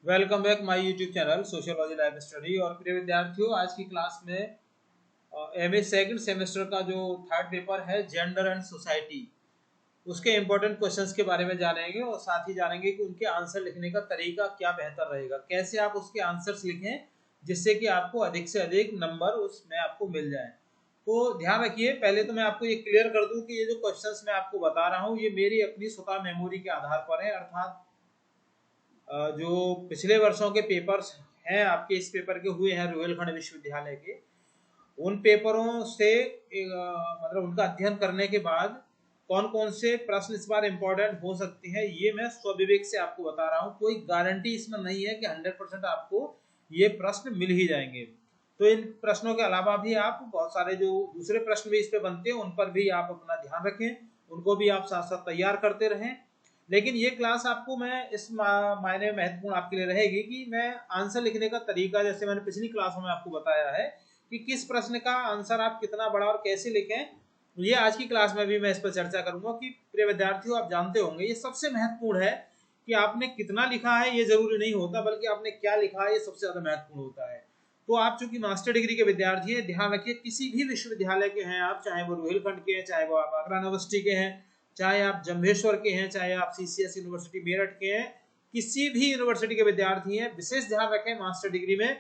Welcome back my YouTube channel sociology life study. और प्रिय विद्यार्थियों, आज की क्लास में एमए सेकंड सेमेस्टर का जो थर्ड पेपर है जेंडर एंड सोसाइटी, उसके इम्पोर्टेंट क्वेश्चंस के बारे में जानेंगे और साथ ही जानेंगे कि उनके आंसर लिखने का तरीका क्या बेहतर रहेगा, कैसे आप उसके आंसर्स लिखें जिससे कि आपको अधिक से अधिक नंबर उसमें आपको मिल जाए। तो ध्यान रखिए, पहले तो मैं आपको ये क्लियर कर दूं कि ये जो क्वेश्चंस मैं आपको बता रहा हूँ ये मेरी अपनी स्वतः मेमोरी के आधार पर है, अर्थात जो पिछले वर्षों के पेपर्स हैं आपके इस पेपर के हुए हैं रुहेलखंड विश्वविद्यालय के, उन पेपरों से मतलब उनका अध्ययन करने के बाद कौन कौन से प्रश्न इस बार इम्पोर्टेंट हो सकते हैं ये मैं स्वविवेक से आपको बता रहा हूँ। कोई गारंटी इसमें नहीं है कि 100% आपको ये प्रश्न मिल ही जाएंगे। तो इन प्रश्नों के अलावा भी आप बहुत सारे जो दूसरे प्रश्न भी इस पे बनते हैं उन पर भी आप अपना ध्यान रखें, उनको भी आप साथ साथ तैयार करते रहें। लेकिन ये क्लास आपको मैं इस मायने में महत्वपूर्ण आपके लिए रहेगी कि मैं आंसर लिखने का तरीका, जैसे मैंने पिछली क्लासों में आपको बताया है कि किस प्रश्न का आंसर आप कितना बड़ा और कैसे लिखें, ये आज की क्लास में भी मैं इस पर चर्चा करूंगा। कि प्रिय विद्यार्थियों, आप जानते होंगे ये सबसे महत्वपूर्ण है कि आपने कितना लिखा है ये जरूरी नहीं होता, बल्कि आपने क्या लिखा है ये सबसे ज्यादा महत्वपूर्ण होता है। तो आप चूंकि मास्टर डिग्री के विद्यार्थी हैं, ध्यान रखिए किसी भी विश्वविद्यालय के हैं आप, चाहे वो रुहेलखंड के हैं, चाहे वो आप आगरा यूनिवर्सिटी के हैं, चाहे आप जम्भेश्वर के हैं, चाहे आप सीसीएस यूनिवर्सिटी मेरठ के हैं, किसी भी यूनिवर्सिटी के विद्यार्थी हैं, विशेष ध्यान रखें मास्टर डिग्री में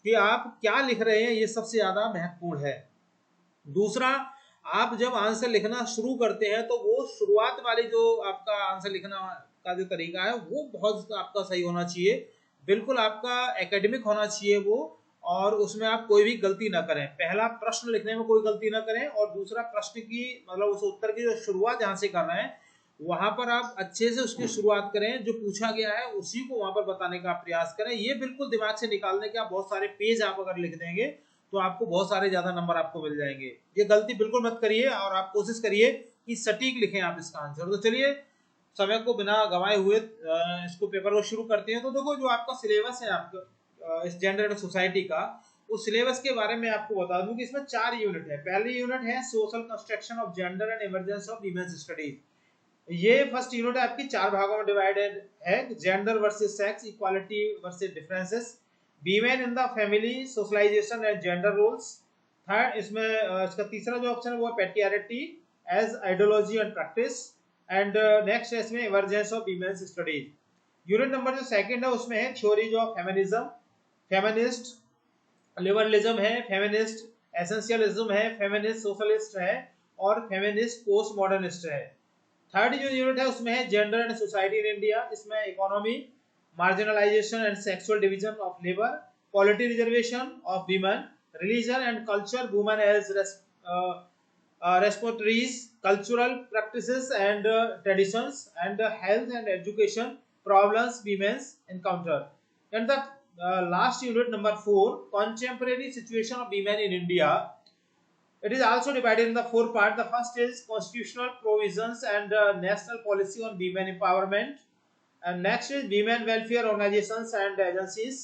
कि आप क्या लिख रहे हैं, ये सबसे ज्यादा महत्वपूर्ण है। दूसरा, आप जब आंसर लिखना शुरू करते हैं तो वो शुरुआत वाली जो आपका आंसर लिखना का जो तरीका है वो बहुत आपका सही होना चाहिए, बिल्कुल आपका एकेडमिक होना चाहिए वो, और उसमें आप कोई भी गलती ना करें। पहला प्रश्न लिखने में कोई गलती ना करें, और दूसरा प्रश्न की मतलब उस उत्तर की जो शुरुआत जहां से कर रहे हैं वहां पर आप अच्छे से उसकी शुरुआत करें, जो पूछा गया है उसी को वहां पर बताने का प्रयास करें। ये बिल्कुल दिमाग से निकालने के आप बहुत सारे पेज आप अगर लिख देंगे तो आपको बहुत सारे ज्यादा नंबर आपको मिल जाएंगे। ये गलती बिल्कुल मत करिए और आप कोशिश करिए कि सटीक लिखें आप इसका आंसर। तो चलिए समय को बिना गवाए हुए इसको पेपर को शुरू करते हैं। तो देखो, जो आपका सिलेबस है आपका इस जेंडर एंड सोसाइटी का, उस सिलेबस के बारे में आपको बता दूं कि इसमें 4 यूनिट है। पहली यूनिट है social construction of gender and emergence of women's studies. ये फर्स्ट यूनिट आपकी 4 भागों में डिवाइडेड है, gender versus sex, equality versus differences, women in the family, socialization and gender roles. Third, इसमें इसका तीसरा जो ऑप्शन है वो है patriarchy as ideology and practice. And next है इसमें emergence of women's studies. Unit number जो सेकंड है उसमें है theories of feminism, feminist liberalism है, फेमिनिस्ट एसेंशियलिज्म है, फेमिनिस्ट सोशलिस्ट है, और फेमिनिस्ट पोस्ट मॉडर्निस्ट है। थर्ड जो यूनिट है उसमें है gender and society in India. इसमें economy, marginalisation and sexual division of labour, polity reservation of women, religion and culture, women as repositories, cultural practices and traditions, and health and education problems women's encounter. And the last unit number 4, contemporary situation of women in India. It is also divided in the 4 parts. The first is constitutional provisions and national policy on women empowerment. And next is women welfare organizations and agencies.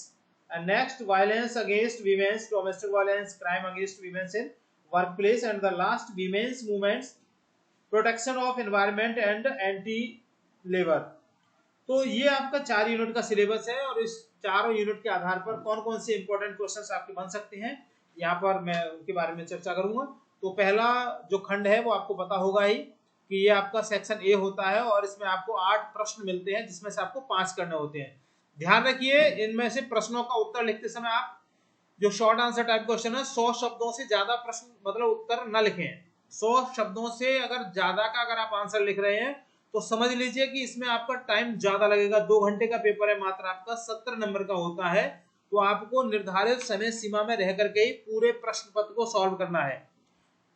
And next, violence against women, domestic violence, crime against women in workplace. And the last, women's movements, protection of environment and anti-labor. तो ये आपका 4 unit का syllabus है, और इस चारों unit के आधार पर कौन कौन से इंपॉर्टेंट क्वेश्चंस आपके बन सकते हैं यहाँ पर मैं उनके बारे में चर्चा करूंगा। तो पहला जो खंड है वो आपको पता होगा ही कि ये आपका सेक्शन ए होता है, और इसमें आपको 8 प्रश्न मिलते हैं जिसमें से आपको 5 करने होते हैं। ध्यान रखिए, इनमें से प्रश्नों का उत्तर लिखते समय आप जो शॉर्ट आंसर टाइप क्वेश्चन है 100 शब्दों से ज्यादा प्रश्न मतलब उत्तर न लिखें। 100 शब्दों से अगर ज्यादा का अगर आप आंसर लिख रहे हैं तो समझ लीजिए कि इसमें आपका टाइम ज्यादा लगेगा। 2 घंटे का पेपर है, मात्र आपका 70 नंबर का होता है। तो आपको निर्धारित समय सीमा में रह करके ही पूरे प्रश्न पत्र को सॉल्व करना है।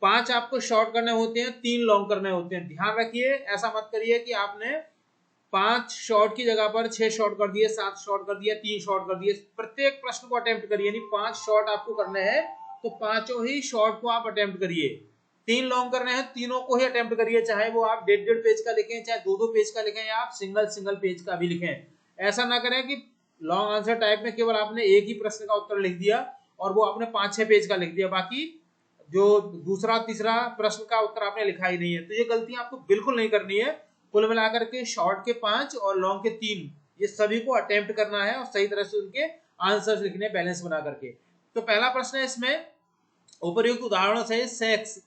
5 आपको शॉर्ट करने होते हैं, 3 लॉन्ग करने होते हैं। ध्यान रखिए, ऐसा मत करिए कि आपने 5 शॉर्ट की जगह पर 6 शॉर्ट कर दिए, 7 शॉर्ट कर दिए, 3 शॉर्ट कर दिए। प्रत्येक प्रश्न को अटेम्प्ट करिए, यानी 5 शॉर्ट आपको करने हैं तो 5 ही शॉर्ट को आप अटेम्प्ट करिए। 3 लॉन्ग करने हैं, तीनों को ही अटेम्प्ट करिए, चाहे वो आप 1.5 पेज का लिखें, चाहे 2-2 पेज का लिखें, या आप सिंगल पेज का भी लिखें। ऐसा ना करें कि लॉन्ग आंसर टाइप में केवल आपने एक ही प्रश्न का उत्तर लिख दिया और वो आपने 5-6 पेज का लिख दिया, बाकी जो दूसरा तीसरा प्रश्न का उत्तर आपने लिखा ही नहीं है। तो ये गलती आपको बिल्कुल नहीं करनी है। कुल मिलाकर के शॉर्ट के 5 और लॉन्ग के 3, ये सभी को अटेम्प्ट करना है और सही तरह से उनके आंसर्स लिखने बैलेंस बना करके। तो पहला प्रश्न है इसमें, उपर्युक्त उदाहरणों से सेक्स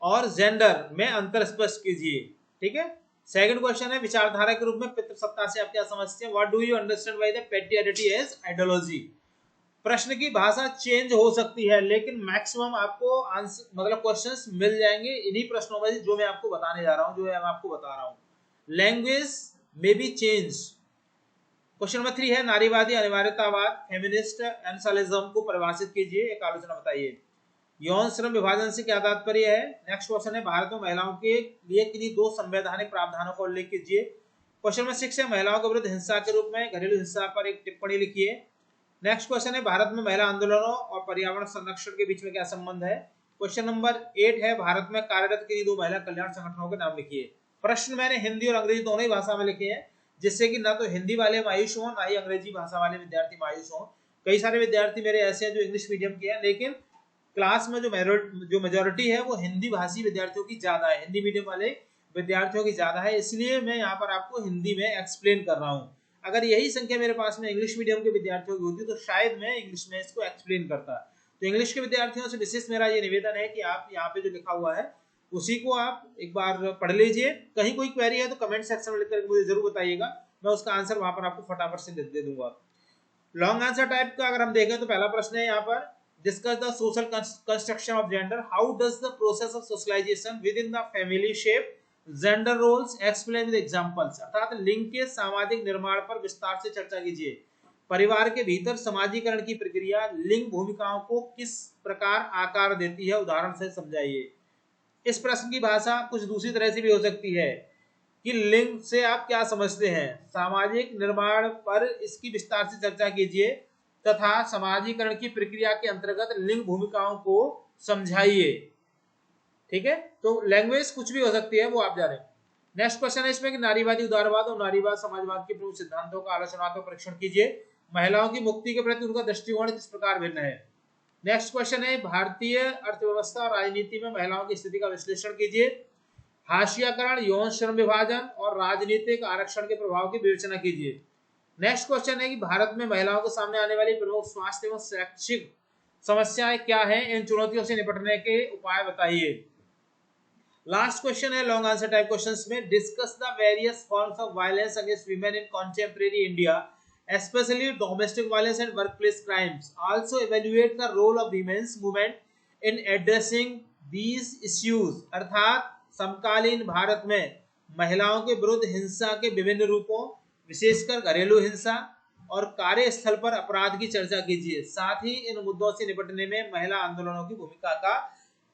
और जेंडर में अंतर स्पष्ट कीजिए। ठीक है। सेकंड क्वेश्चन है, विचारधारा के रूप में पितृसत्ता से आप क्या समझते हैं? What do you understand by the patriarchy as ideology? प्रश्न की भाषा चेंज हो सकती है लेकिन मैक्सिमम आपको आंसर मतलब क्वेश्चंस मिल जाएंगे इन्हीं प्रश्नों में जो मैं आपको बताने जा रहा हूं, जो मैं आपको बता रहा हूं। Language may be change. Question number 3 है, नारीवादी अनिवार्यतावाद फेमिनिस्ट एंसलिज्म को परिभाषित कीजिए, एक आलोचना बताइए। यौन श्रम विभाजन से क्या तात्पर्य है? नेक्स्ट क्वेश्चन है, भारत में महिलाओं के लिए किन्हीं 2 संवैधानिक प्रावधानों का उल्लेख कीजिए। क्वेश्चन नंबर 6 है, महिलाओं के विरुद्ध हिंसा के रूप में घरेलू हिंसा पर एक टिप्पणी लिखिए। नेक्स्ट क्वेश्चन है, भारत में महिला आंदोलनों और पर्यावरण संरक्षण के बीच में क्या संबंध है? क्वेश्चन नंबर 8 है, भारत में कार्यरत किन्हीं 2 महिला कल्याण संगठनों के नाम लिखिए। प्रश्न मैंने हिंदी और अंग्रेजी दोनों ही भाषा में लिखे हैं, जिससे कि ना तो हिंदी वाले मायूस हों ना ही अंग्रेजी भाषा वाले विद्यार्थी मायूस हों। कई सारे विद्यार्थी मेरे ऐसे हैं जो इंग्लिश मीडियम के हैं, लेकिन क्लास में जो मेजोरिटी है वो हिंदी भाषी विद्यार्थियों की ज्यादा है, हिंदी मीडियम वाले विद्यार्थियों की ज्यादा है, इसलिए मैं यहाँ पर आपको हिंदी में एक्सप्लेन कर रहा हूँ। अगर यही संख्या मेरे पास में इंग्लिश मीडियम के विद्यार्थियों की होती तो शायद मैं इंग्लिश में इसको एक्सप्लेन करता। तो इंग्लिश के विद्यार्थियों से विशेष मेरा ये निवेदन है कि आप यहाँ पे जो लिखा हुआ है उसी को आप एक बार पढ़ लीजिए। कहीं कोई क्वेरी है तो कमेंट सेक्शन में लिखकर मुझे जरूर बताइएगा, मैं उसका आंसर वहां पर आपको फटाफट से दे दूंगा। लॉन्ग आंसर टाइप का अगर हम देखें तो पहला प्रश्न है यहाँ पर, discuss the social construction of gender. How does the process of socialization within the family shape gender roles? Explain with examples. अर्थात लिंग के सामाजिक निर्माण पर विस्तार से चर्चा कीजिए। परिवार के भीतर समाजीकरण की प्रक्रिया लिंग भूमिकाओं को किस प्रकार आकार देती है, उदाहरण से समझाइए। इस प्रश्न की भाषा कुछ दूसरी तरह से भी हो सकती है कि लिंग से आप क्या समझते हैं, सामाजिक निर्माण पर इसकी विस्तार से चर्चा कीजिए तथा समाजीकरण की प्रक्रिया के अंतर्गत लिंग भूमिकाओं को समझाइए। ठीक है, तो लैंग्वेज कुछ भी हो सकती है, वो आप जाने। नेक्स्ट क्वेश्चन है इसमें कि नारीवादी उदारवाद और नारीवाद समाजवाद के प्रमुख सिद्धांतों का आलोचनात्मक परीक्षण कीजिए। महिलाओं की मुक्ति के प्रति उनका दृष्टिकोण किस प्रकार भिन्न है? नेक्स्ट क्वेश्चन है, भारतीय अर्थव्यवस्था और राजनीति में महिलाओं की स्थिति का विश्लेषण कीजिए। हाशियाकरण, यौन श्रम विभाजन और राजनीतिक आरक्षण के प्रभाव की विवेचना कीजिए। नेक्स्ट क्वेश्चन है कि भारत में महिलाओं के सामने आने वाली प्रमुख स्वास्थ्य एवं शैक्षिक समस्याएं क्या हैं, इन चुनौतियों से निपटने के उपाय बताइए। लास्ट क्वेश्चन है लॉन्ग आंसर टाइप क्वेश्चंस में, discuss the various forms of violence against women in contemporary India, especially domestic violence and workplace crimes. Also evaluate the role of women's movement in addressing these issues. अर्थात समकालीन भारत में महिलाओं के विरुद्ध हिंसा के विभिन्न रूपों, विशेषकर घरेलू हिंसा और कार्यस्थल पर अपराध की चर्चा कीजिए। साथ ही इन मुद्दों से निपटने में महिला आंदोलनों की भूमिका का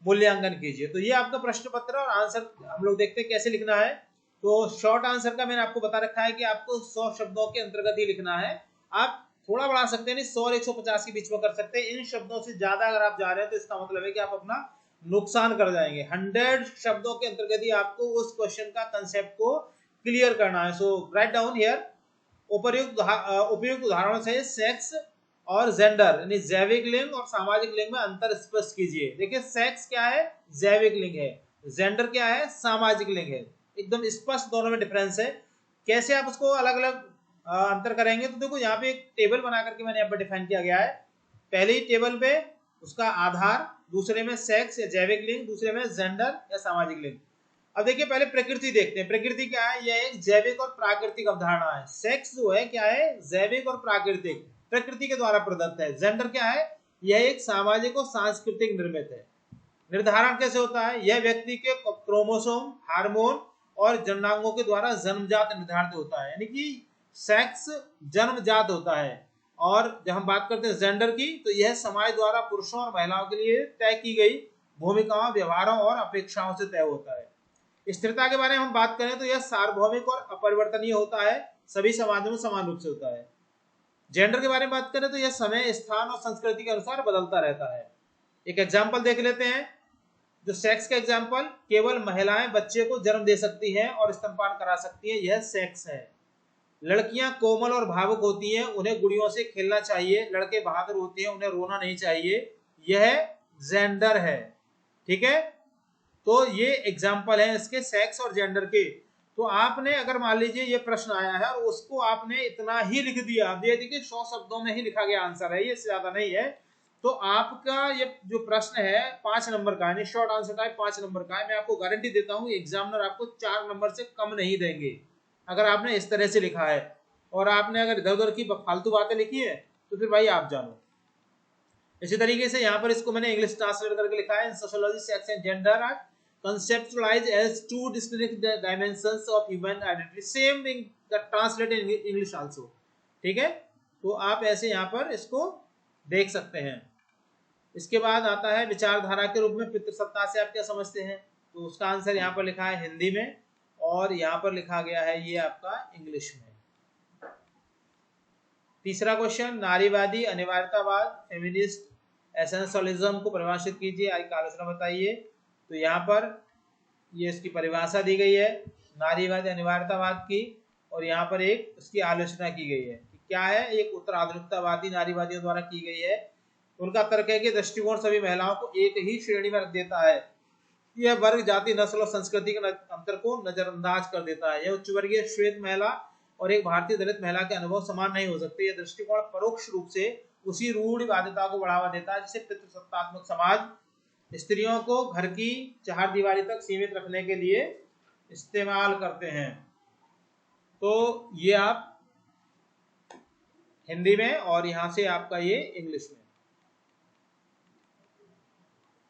मूल्यांकन कीजिए। तो ये आपका प्रश्न पत्र और आंसर हम लोग देखते हैं कैसे लिखना है। तो शॉर्ट आंसर का मैंने आपको बता रखा है कि आपको 100 शब्दों के अंतर्गत ही लिखना है। आप थोड़ा बढ़ा सकते हैं, नहीं 100 और 150 के बीच में कर सकते हैं। इन शब्दों से ज्यादा अगर आप जा रहे हैं तो इसका मतलब है कि आप अपना नुकसान कर जाएंगे। 100 शब्दों के अंतर्गत ही आपको उस क्वेश्चन का कंसेप्ट को क्लियर करना है। सो राइट डाउन हियर, उपयुक्त उदाहरणों से सेक्स और जेंडर यानी जैविक लिंग और सामाजिक लिंग में अंतर स्पष्ट कीजिए। देखिए सेक्स क्या है, जैविक लिंग है, जेंडर क्या है, सामाजिक लिंग है, एकदम स्पष्ट दोनों में डिफरेंस है। कैसे आप उसको अलग अलग अंतर करेंगे, तो देखो यहाँ पे एक टेबल बना करके मैंने यहाँ पे डिफाइन किया गया है। पहले ही टेबल पे उसका आधार, दूसरे में सेक्स या जैविक लिंग, दूसरे में जेंडर या सामाजिक लिंग। अब देखिए पहले प्रकृति देखते हैं। प्रकृति क्या है, यह एक जैविक और प्राकृतिक अवधारणा है। सेक्स जो है क्या है, जैविक और प्राकृतिक, प्रकृति के द्वारा प्रदत्त है। जेंडर क्या है, यह एक सामाजिक और सांस्कृतिक निर्मित है। निर्धारण कैसे होता है, यह व्यक्ति के क्रोमोसोम, हार्मोन और जननांगों के द्वारा जन्मजात निर्धारित होता है, यानी कि सेक्स जन्मजात होता है। और जब हम बात करते हैं जेंडर की, तो यह समाज द्वारा पुरुषों और महिलाओं के लिए तय की गई भूमिकाओं, व्यवहारों और अपेक्षाओं से तय होता है। स्थिरता के बारे में हम बात करें तो यह सार्वभौमिक और अपरिवर्तनीय होता है, सभी समाजों में समान रूप से होता है। जेंडर के बारे में बात करें तो यह समय, स्थान और संस्कृति के अनुसार बदलता रहता है। एक एग्जाम्पल देख लेते हैं। जो सेक्स का एग्जाम्पल, केवल महिलाएं बच्चे को जन्म दे सकती हैं और स्तनपान करा सकती हैं, यह सेक्स है। लड़कियां कोमल और भावुक होती हैं, उन्हें गुड़ियों से खेलना चाहिए। लड़के बहादुर होते हैं, उन्हें रोना नहीं चाहिए, यह जेंडर है। ठीक है, तो ये एग्जाम्पल है इसके सेक्स और जेंडर के। तो आपने अगर मान लीजिए ये प्रश्न आया है और उसको आपने इतना ही लिख दिया, अब ये देखिए 100 शब्दों में ही लिखा गया आंसर है, ये ज्यादा नहीं है, तो आपका ये जो प्रश्न है 5 नंबर का है, शॉर्ट आंसर टाइप 5 नंबर का है। मैं आपको गारंटी देता हूँ एग्जामिनर आपको 4 नंबर से कम नहीं देंगे अगर आपने इस तरह से लिखा है। और आपने अगर इधर उधर की फालतू बातें लिखी है तो फिर भाई आप जानो। इसी तरीके से यहाँ पर इसको मैंने इंग्लिश ट्रांसलेट करके लिखा है, sociology sex and gender are conceptualized as two distinct dimensions of human identity, same in the translate in English also। ठीक है, तो आप ऐसे यहाँ पर इसको देख सकते हैं। इसके बाद आता है विचारधारा के रूप में पितृसत्ता से आप क्या समझते हैं, तो उसका आंसर यहाँ पर लिखा है हिंदी में और यहाँ पर लिखा गया है ये आपका इंग्लिश में। तीसरा क्वेश्चन, नारीवादी अनिवार्यतावाद फेमिनिस्ट एसेंशियलिज्म को परिभाषित कीजिए, एक आलोचना बताइए। तो यहाँ पर ये इसकी परिभाषा दी गई है नारीवादी अनिवार्यतावाद की, और यहाँ पर एक उसकी आलोचना की गई है कि क्या है, एक उत्तर आधुनिकतावादी नारीवादियों द्वारा की गई है। उनका तर्क है कि दृष्टिकोण सभी महिलाओं को एक ही श्रेणी में रख देता है, यह वर्ग जाति नस्ल और संस्कृति के अंतर को नजरअंदाज कर देता है। यह उच्च वर्गीय श्वेत महिला और एक भारतीय दलित महिला के अनुभव समान नहीं हो सकते। यह दृष्टिकोण परोक्ष रूप से उसी रूढ़िवादिता को बढ़ावा देता है जिसे पितृसत्तात्मक समाज स्त्रियों को घर की चारदीवारी तक सीमित रखने के लिए इस्तेमाल करते हैं। तो ये आप हिंदी में और यहां से आपका ये इंग्लिश में।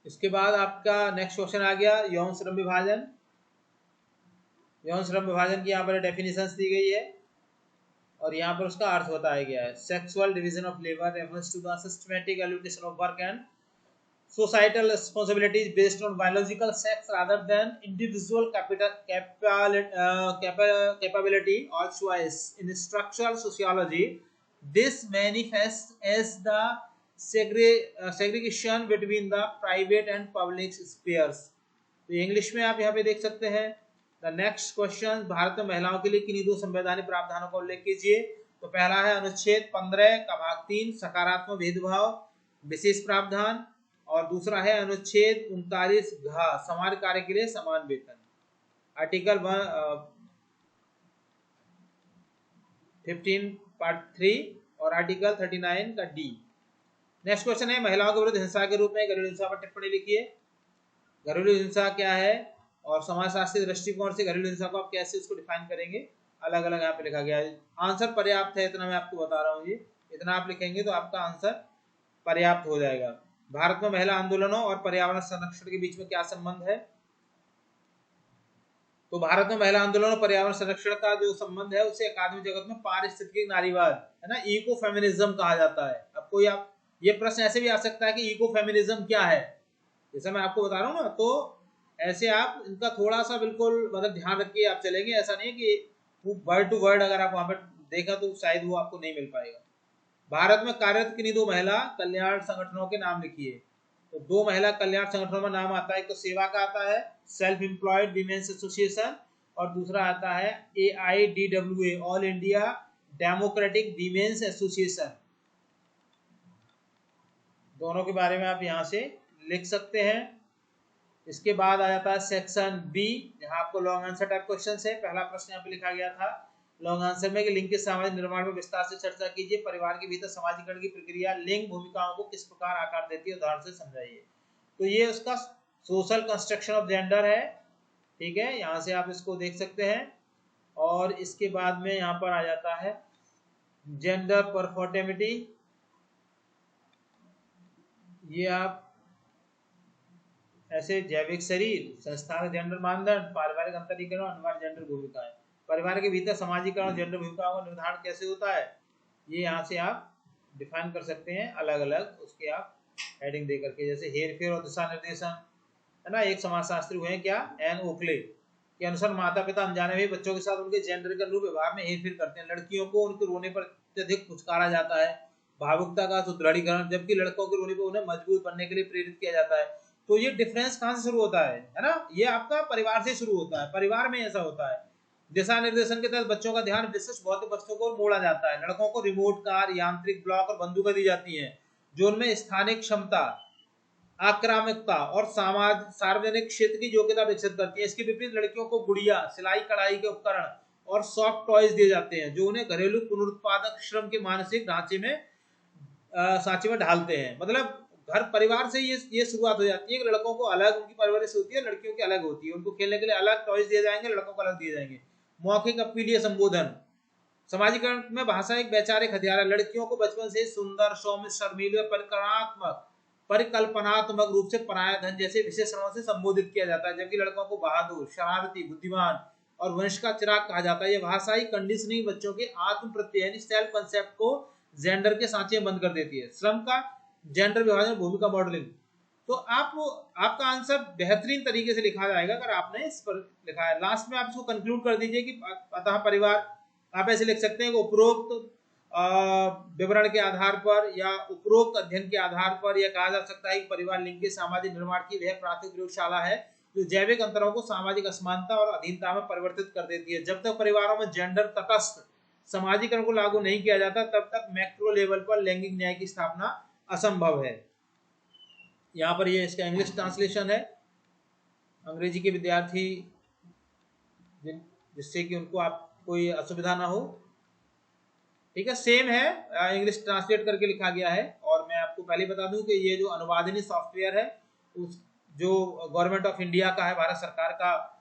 इसके बाद आपका नेक्स्ट क्वेश्चन आ गया यौन श्रम विभाजन। यौन श्रम विभाजन की यहाँ पर डेफिनेशंस दी गई है और यहाँ पर उसका अर्थ बताया गया है। Sexual division of labour refers to the systematic allocation of work and societal responsibilities based on biological sex rather than individual capability or choice. In structural sociology, this manifests as the segregation between the private and public spheres. तो English में आप यहाँ पे देख सकते हैं। The next question, Bharat में महिलाओं के लिए किन्हीं दो संवैधानिक प्रावधानों का उल्लेख कीजिए। तो पहला है अनुच्छेद 15 का भाग 3 सकारात्मक भेदभाव विशेष प्रावधान, और दूसरा है अनुच्छेद 39 घ समान कार्य के लिए समान वेतन, आर्टिकल 15 पार्ट 3 और आर्टिकल 39 का डी। नेक्स्ट क्वेश्चन है महिलाओं के विरुद्ध हिंसा के रूप में घरेलू हिंसा पर टिप्पणी लिखिए। घरेलू हिंसा क्या है और समाजशास्त्री दृष्टिकोण से घरेलू हिंसा को आप कैसे उसको डिफाइन करेंगे, अलग अलग यहाँ पे लिखा गया है। आंसर पर्याप्त है, इतना मैं आपको बता रहा हूँ, ये इतना आप लिखेंगे तो आपका आंसर पर्याप्त हो जाएगा। भारत में महिला आंदोलनों और पर्यावरण संरक्षण के बीच में क्या संबंध है? तो भारत में महिला आंदोलन और पर्यावरण संरक्षण का जो संबंध है उसे अकादमिक जगत में पारिस्थितिक नारीवाद है ना, इको फेमिनिज्म कहा जाता है। अब कोई आप ये प्रश्न ऐसे भी आ सकता है कि इको फेमिनिज्म क्या है, जैसा मैं आपको बता रहा हूँ ना, तो ऐसे आप इनका थोड़ा सा बिल्कुल मतलब ध्यान रखिए आप चलेंगे। ऐसा नहीं कि वर्ड टू वर्ड अगर आप वहां पर देखा तो शायद वो आपको नहीं मिल पाएगा। भारत में कार्यरत किन्हीं दो महिला कल्याण संगठनों के नाम लिखिए। तो दो महिला कल्याण संगठनों में नाम आता है, एक तो सेवा का आता है सेल्फ एम्प्लॉयड वीमेंस एसोसिएशन, और दूसरा आता है AIDWA all India democratic women's association. दोनों के बारे में आप यहाँ से लिख सकते हैं। इसके बाद आ जाता है सेक्शन बी, जहाँ आपको लॉन्ग आंसर टाइप क्वेश्चन है। पहला प्रश्न यहाँ पे लिखा गया था लॉन्ग आंसर में कि लिंग के सामाजिक निर्माण में विस्तार से चर्चा कीजिए। परिवार के भीतर समाजीकरण की प्रक्रिया लिंग भूमिकाओं को किस प्रकार आकार देती है, उदाहरण से समझाइए। तो ये उसका सोशल कंस्ट्रक्शन ऑफ जेंडर है, ठीक है, यहाँ से आप इसको देख सकते हैं। और इसके बाद में यहाँ पर आ जाता है जेंडर परफॉर्मेटिविटी, ये आप ऐसे जैविक शरीर संस्थागत जेंडर मानदंड पारिवारिक अंतरीकरण अनिवार्य जेंडर भूमिकाएं, परिवार के भीतर समाजीकरण जेंडर भूमिकाओं का निर्धारण कैसे होता है, ये यहाँ से आप डिफाइन कर सकते हैं अलग अलग उसके आप हेडिंग दे करके। जैसे हेर फेर और दिशा निर्देशन है ना, एक समाजशास्त्री हुए क्या एन ओखले के अनुसार माता पिता अनजाने में बच्चों के साथ उनके जेंडर के अनुरूप व्यवहार में हेर फेर करते हैं। लड़कियों को उनके रोने पर अत्यधिक पुचकारा जाता है, भावुकता का सुदृढ़ीकरण, जबकि लड़कों के रोने पर उन्हें मजबूत बनने के लिए प्रेरित किया जाता है। तो ये डिफरेंस कहाँ से शुरू होता है ना, ये आपका परिवार से शुरू होता है, परिवार में ऐसा होता है। दिशा निर्देशन के तहत बच्चों का ध्यान विशिष्ट भौतिक वस्तुओं को मोड़ा जाता है। लड़कों को रिमोट कार, यांत्रिक ब्लॉक और बंदूकें दी जाती हैं जो उनमें स्थानिक क्षमता आक्रामकता और सार्वजनिक क्षेत्र की योग्यता विकसित करती है। इसके विपरीत लड़कियों को गुड़िया, सिलाई कढ़ाई के उपकरण और सॉफ्ट टॉयज दिए जाते हैं जो उन्हें घरेलू पुनरुत्पादक श्रम के मानसिक सांचे में ढालते हैं। मतलब घर परिवार से ये शुरुआत हो जाती है कि लड़कों को अलग उनकी परवरिश होती है, लड़कियों की अलग होती है। उनको खेलने के लिए अलग टॉयज दिए जाएंगे, लड़कों को अलग दिए जाएंगे। मौखिक अपीलीय संबोधन, समाजीकरण में भाषा एक वैचारिक हथियार है। लड़कियों को बचपन से सुंदर, सौम्य, शर्मीले, परिकल्पनात्मक रूप से पराया धन जैसे विशेषणों से संबोधित किया जाता है, जबकि लड़कों को बहादुर, शरारती, बुद्धिमान और वंश का चिराग कहा जाता है। यह भाषाई कंडीशनिंग बच्चों के आत्म प्रत्यय यानी सेल्फ कंसेप्ट को जेंडर के सांचे बंद कर देती है। श्रम का जेंडर विभाजन, भूमिका मॉडलिंग। तो आपका आंसर बेहतरीन तरीके से लिखा जाएगा अगर आपने इस पर लिखा है। लास्ट में आप इसको कंक्लूड कर दीजिए कि अतः परिवार, आप ऐसे लिख सकते हैं कि उपरोक्त विवरण के आधार पर या उपरोक्त अध्ययन के आधार पर यह कहा जा सकता है कि परिवार लिंग के सामाजिक निर्माण की वह प्राथमिक प्रयोगशाला है जो जैविक अंतरों को सामाजिक असमानता और अधीनता में परिवर्तित कर देती है। जब तक परिवारों में जेंडर तटस्थ सामाजिकरण को लागू नहीं किया जाता तब तक मैक्रो लेवल पर लैंगिक न्याय की स्थापना असंभव है। यहाँ पर ये इसका इंग्लिश ट्रांसलेशन है, अंग्रेजी के विद्यार्थी जिससे कि उनको आप कोई असुविधा ना हो। ठीक है, सेम है, इंग्लिश ट्रांसलेट करके लिखा गया है। और मैं आपको पहले बता दूं कि ये जो अनुवादिनी सॉफ्टवेयर है उस जो गवर्नमेंट ऑफ इंडिया का है, भारत सरकार का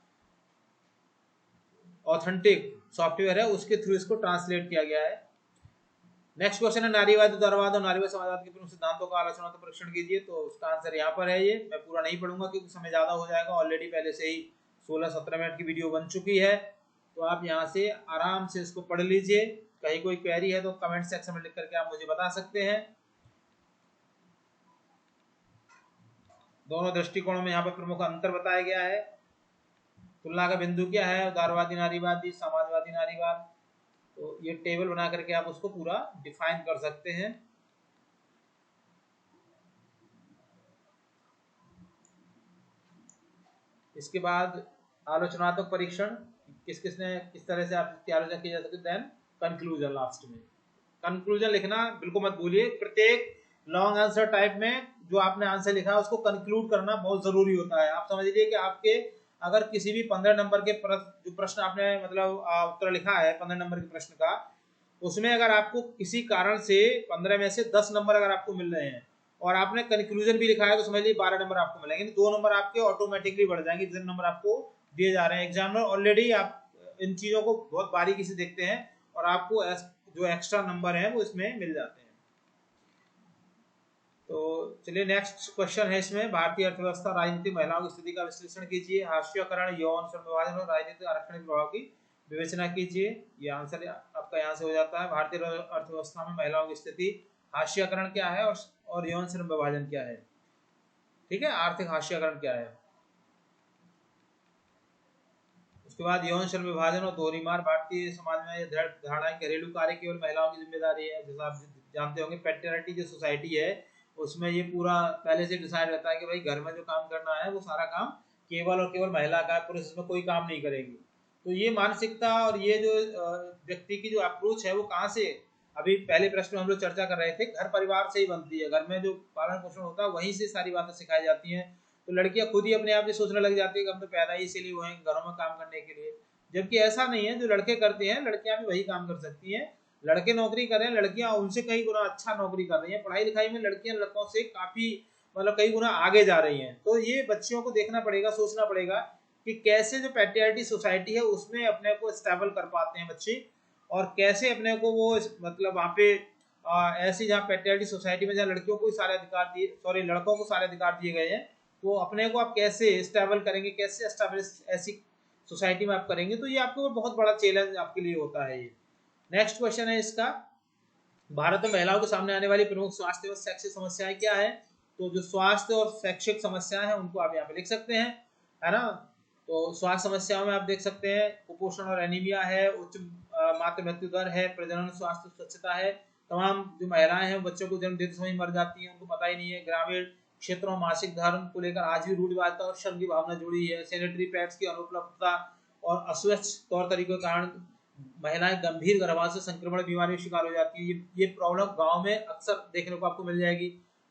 ऑथेंटिक सॉफ्टवेयर है, उसके थ्रू इसको ट्रांसलेट किया गया है। नेक्स्ट क्वेश्चन है नारीवाद, उदारवाद और नारीवाद समाजवाद के प्रमुख सिद्धांतों का आलोचनात्मक परीक्षण कीजिए। तो उसका आंसर यहाँ पर है। ये मैं पूरा नहीं पढ़ूंगा क्योंकि समय ज्यादा हो जाएगा, ऑलरेडी पहले से ही 16-17 मिनट की वीडियो बन चुकी है। तो आप यहाँ से आराम से इसको पढ़ लीजिए। कहीं कोई क्वेरी है तो कमेंट सेक्शन में लिख करके आप मुझे बता सकते हैं। दोनों दृष्टिकोणों में यहाँ पर प्रमुख अंतर बताया गया है। तुलना का बिंदु क्या है, उदारवादी नारीवादी, समाजवादी नारीवाद। तो ये टेबल बना करके आप उसको पूरा डिफाइन कर सकते हैं। इसके बाद आलोचनात्मक परीक्षण, किस तरह से आप इसकी आलोचना की जा सकती है। देन कंक्लूजन, लास्ट में कंक्लूजन लिखना बिल्कुल मत भूलिए। प्रत्येक लॉन्ग आंसर टाइप में जो आपने आंसर लिखा है उसको कंक्लूड करना बहुत जरूरी होता है। आप समझ लीजिए कि आपके अगर किसी भी 15 नंबर के जो प्रश्न आपने मतलब उत्तर लिखा है 15 नंबर के प्रश्न का, उसमें अगर आपको किसी कारण से 15 में से 10 नंबर अगर आपको मिल रहे हैं और आपने कंक्लूजन भी लिखा है तो समझ लीजिए 12 नंबर आपको मिलेंगे। 2 नंबर आपके ऑटोमेटिकली बढ़ जाएंगे जितने नंबर आपको दिए जा रहे हैं। एग्जामिनर ऑलरेडी आप इन चीजों को बहुत बारीकी से देखते हैं और आपको जो एक्स्ट्रा नंबर है वो इसमें मिल जाते हैं। तो चलिए नेक्स्ट क्वेश्चन है इसमें, भारतीय अर्थव्यवस्था राजनीतिक महिलाओं की स्थिति का विश्लेषण कीजिए। हास्यकरण, यौन श्रम विभाजन और राजनीतिक आरक्षण के प्रभाव की विवेचना कीजिए। ये आंसर आपका यहाँ से हो जाता है। भारतीय अर्थव्यवस्था में महिलाओं की स्थिति, हास्यकरण क्या है और यौन श्रम विभाजन क्या है। ठीक है, आर्थिक हास्यकरण क्या है। उसके बाद यौन श्रम विभाजन और दोहरी मार। भारतीय समाज में यह धारणा घरेलू कार्य केवल महिलाओं की जिम्मेदारी है। जैसा आप जानते होंगे पेट्रियार्की जो सोसाइटी है उसमें ये पूरा पहले से डिसाइड रहता है कि भाई घर में जो काम करना है वो सारा काम केवल और केवल महिला का है, पुरुष इसमें कोई काम नहीं करेगी। तो ये मानसिकता और ये जो व्यक्ति की जो अप्रोच है वो कहाँ से, अभी पहले प्रश्न में हम लोग चर्चा कर रहे थे, घर परिवार से ही बनती है। घर में जो पालन पोषण होता है वहीं से सारी बातें सिखाई जाती हैं। तो लड़कियां खुद ही अपने आप से सोचने लग जाती है कि हम तो पैदा ही इसीलिए हुए हैं घरों में काम करने के लिए, जबकि ऐसा नहीं है। जो लड़के करते हैं लड़कियां भी वही काम कर सकती हैं। लड़के नौकरी कर रहे हैं, लड़कियां उनसे कई गुना अच्छा नौकरी कर रही हैं। पढ़ाई लिखाई में लड़कियां लड़कों से काफी मतलब कई गुना आगे जा रही हैं। तो ये बच्चियों को देखना पड़ेगा, सोचना पड़ेगा कि कैसे जो पैट्रियार्की सोसाइटी है उसमें अपने को स्टेबल कर पाते हैं बच्चे, और कैसे अपने को वो मतलब वहाँ पे ऐसी जहाँ पैट्रियार्की सोसाइटी में जहाँ लड़कियों को सारे अधिकार दिए, सॉरी लड़कों को सारे अधिकार दिए गए हैं, तो अपने को आप कैसे स्टेबल करेंगे, कैसे स्टेब्लिश ऐसी सोसाइटी में आप करेंगे। तो ये आपको बहुत बड़ा चैलेंज आपके लिए होता है। ये नेक्स्ट क्वेश्चन है इसका, भारत में महिलाओं के सामने आने वाली प्रमुख स्वास्थ्य और शैक्षिक समस्याएं क्या है। तो जो स्वास्थ्य और शैक्षिक समस्याएं हैं उनको आप यहाँ पे लिख सकते हैं, है ना। तो स्वास्थ्य समस्याओं में आप देख सकते हैं कुपोषण और एनीमिया है, उच्च मातृ मृत्यु दर है, प्रजनन स्वास्थ्य स्वच्छता है। तमाम जो महिलाएं हैं बच्चों को जन्म देते समय मर जाती हैं, उनको पता ही नहीं है। ग्रामीण क्षेत्रों में मासिक धर्म को लेकर आज भी रूढ़िवादिता और शर्म की भावना जुड़ी है। सैनिटरी पैड्स की अनुपलब्धता और अस्वच्छ तौर तरीकों के कारण महिलाएं गंभीर गर्भाशय संक्रमण बीमारी का शिकार हो जाती है। ये प्रॉब्लम गांव में अक्सर देखने को आपको मिल जाएगी।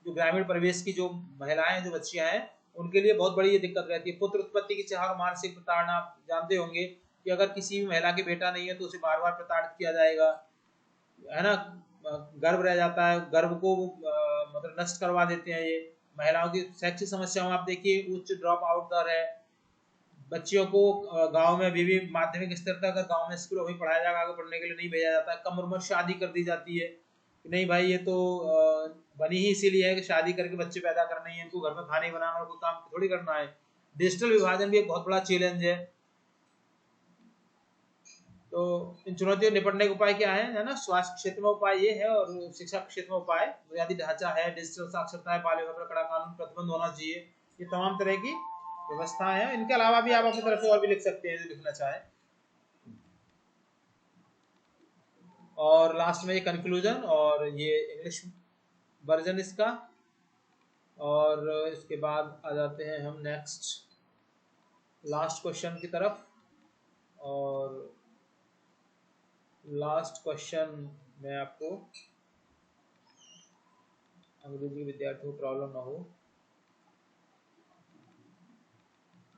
जो ग्रामीण परिवेश की जो महिलाएं, जो बच्चियां हैं, उनके लिए बहुत बड़ी ये दिक्कत रहती है। पुत्र उत्पत्ति की चाह और मानसिक प्रताड़ना, आप जानते होंगे कि अगर किसी भी महिला के बेटा नहीं है तो उसे बार बार प्रताड़ित किया जाएगा, है ना। गर्भ रह जाता है, गर्भ को मतलब नष्ट करवा देते हैं ये। महिलाओं की शैक्षिक समस्याओं में आप देखिए उच्च ड्रॉप आउट दर है। बच्चियों को गांव में अभी भी माध्यमिक स्तर तक अगर गांव में स्कूलों में पढ़ाया जाएगा, आगे पढ़ने के लिए नहीं भेजा जाता है। कम उम्र में शादी कर दी जाती है कि नहीं भाई ये तो बनी ही इसीलिए है कि शादी करके बच्चे पैदा करने हैं, इनको घर में खाने बनाना और कोई काम थोड़ी करना है। डिजिटल विभाजन भी एक बहुत बड़ा चैलेंज है। तो इन चुनौतियों से निपटने के उपाय क्या है ना। स्वास्थ्य क्षेत्र में उपाय ये है, और शिक्षा क्षेत्र में उपाय बुनियादी ढांचा है, डिजिटल साक्षरता है, बाल विवाह पर कड़ा कानून प्रतिबंध होना चाहिए। ये तमाम तरह की व्यवस्था है। इनके अलावा भी आप अपनी तरफ से और भी लिख सकते हैं जो लिखना चाहें। और लास्ट में ये कंक्लूजन और ये इंग्लिश वर्जन इसका। और इसके बाद आ जाते हैं हम नेक्स्ट लास्ट क्वेश्चन की तरफ। और लास्ट क्वेश्चन में आपको अंग्रेजी विद्यार्थियों को प्रॉब्लम ना हो,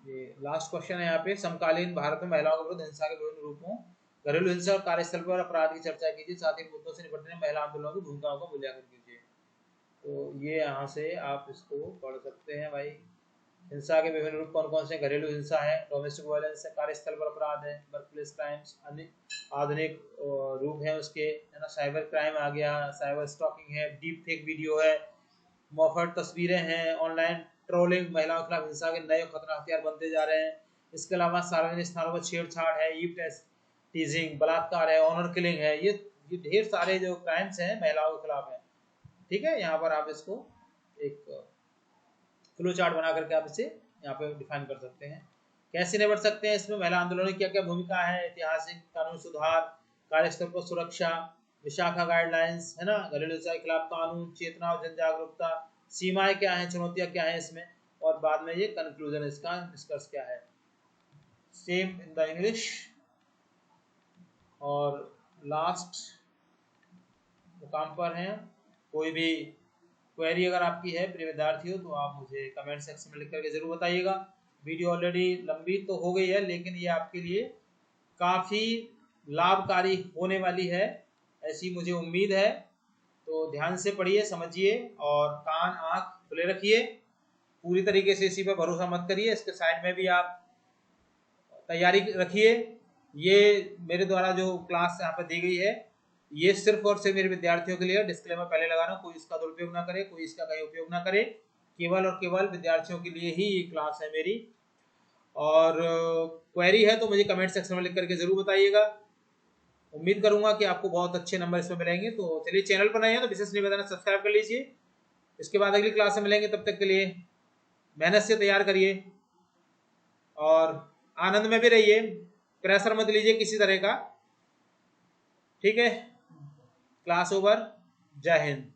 ये लास्ट क्वेश्चन है यहाँ पे। समकालीन भारत में महिलाओं के विरुद्ध हिंसा के विभिन्न रूपों, घरेलू हिंसा और कार्यस्थल पर अपराध की चर्चा कीजिए। साथ ही मुद्दों से निपटने में महिला आंदोलनों की भूमिकाओं का मूल्यांकन कीजिए। तो ये यहाँ से आप इसको पढ़ सकते हैं भाई। हिंसा के विभिन्न रूप कौन कौन से? घरेलू हिंसा है, डोमेस्टिक वायलेंस है, कार्यस्थल पर अपराध है, वर्कप्लेस क्राइम्स, अन्य आधुनिक रूप है उसके, है ना। साइबर क्राइम आ गया, साइबर स्टॉकिंग है, डीप फेक वीडियो है, मॉफर्ड तस्वीरें हैं, ऑनलाइन ट्रोलिंग, महिलाओं के खिलाफ हिंसा के नए खतरनाक हथियार बनते जा रहे हैं। इसके अलावा सार्वजनिक स्थानों पर छेड़छाड़ है, टीजिंग, बलात्कार है, ऑनर किलिंग है। ये ढेर सारे जो क्राइम्स हैं महिलाओं के खिलाफ है। ठीक है, यहाँ पर आप इसको एक फ्लो चार्ट बना करके आप इसे यहाँ पे डिफाइन कर सकते हैं। कैसे निपट सकते हैं इसमें, महिला आंदोलनों की क्या क्या भूमिका है, ऐतिहासिक कानून सुधार, कार्यस्थल पर सुरक्षा, विशाखा गाइडलाइंस, है ना, घरेलू हिंसा के खिलाफ कानून, चेतना और जन जागरूकता, सीमाएं क्या हैं, चुनौतियां क्या हैं इसमें, और बाद में ये कंक्लूजन, इसका निष्कर्ष क्या है। Same in the English. और लास्ट मुकाम पर हैं, कोई भी क्वेरी अगर आपकी है प्रिय विद्यार्थियों तो आप मुझे कमेंट सेक्शन में लिख करके जरूर बताइएगा। वीडियो ऑलरेडी लंबी तो हो गई है, लेकिन ये आपके लिए काफ़ी लाभकारी होने वाली है, ऐसी मुझे उम्मीद है। तो ध्यान से पढ़िए, समझिए, और कान आँख खुले रखिए। पूरी तरीके से इसी पर भरोसा मत करिए, इसके साइड में भी आप तैयारी रखिए। ये मेरे द्वारा जो क्लास यहाँ पर दी गई है, ये सिर्फ और सिर्फ मेरे विद्यार्थियों के लिए, डिस्क्लेमर पहले लगा रहा हूँ, कोई इसका दुरुपयोग ना करे, कोई इसका कहीं उपयोग ना करे। केवल और केवल विद्यार्थियों के लिए ही ये क्लास है मेरी। और क्वेरी है तो मुझे कमेंट सेक्शन में लिख करके जरूर बताइएगा। उम्मीद करूंगा कि आपको बहुत अच्छे नंबर इसमें मिलेंगे। तो चलिए, चैनल पर नए हैं तो विशेष निवेदन सब्सक्राइब कर लीजिए। इसके बाद अगली क्लास में मिलेंगे, तब तक के लिए मेहनत से तैयार करिए और आनंद में भी रहिए, प्रेशर मत लीजिए किसी तरह का। ठीक है, क्लास ओवर। जय हिंद।